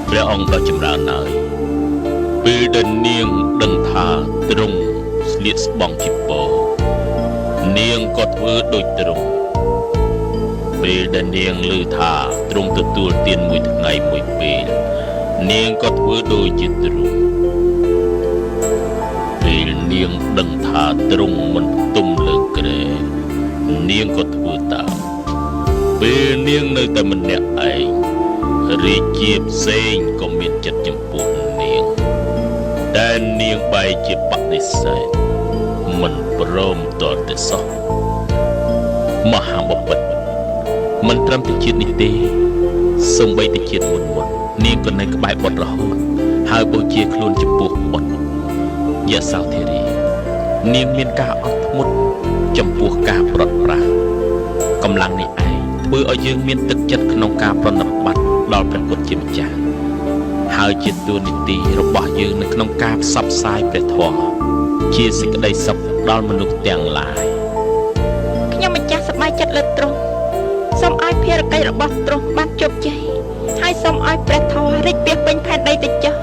ព្រះអង្គដ៏ចម្រើនហើយពេលដែលនាងដឹងថាទ្រង់ស្លៀកស្បង់ជាពរនាងក៏ធ្វើដូចទ្រង់ពេលដែលនាងឮថាទ្រង់ទទួលទានមួយថ្ងៃមួយពេលនាងក៏ធ្វើដូចជាទ្រង់ពេលនាងដឹងថាទ្រង់មិនផ្ទុំលើគ្រែនាងក៏ធ្វើតាមពេលនាងនៅតែម្នាក់ឯងរាជាផ្សេងក៏មានចិត្តចំពោះនាងតែនាងបែរជាបដិសេធមិនព្រមតរទៅសោះមហាបពិតមិនត្រឹមតែជាតិនេះទេសូម្បីតែជាតិមុននាងក៏នៅក្បែរបុត្ររហូតហើយបូជាខ្លួនចំពោះបុត្រយសោធារីនាងមានការអត់ធ្មត់ចំពោះការប្រត់ប្រាស់កម្លាំងនេះឯងធ្វើឲ្យយើងមានទឹកចិត្តក្នុងការប្រណិប័តដល់ព្រះពុទ្ធជាម្ចាស់ហើយជាតួនាទីរបស់យើងនៅក្នុងការផ្សព្វផ្សាយព្រះធម៌ជាសេចក្តីសុខដល់មនុស្សទាំងឡាយខ្ញុំម្ចាស់សប្បាយចិត្តលើទ្រង់សូមឲ្យភារកិច្ចរបស់ទ្រង់បានជោគជ័យហើយសូមឲ្យព្រះធម៌រីកពាសពេញផែនដីទៅចុះ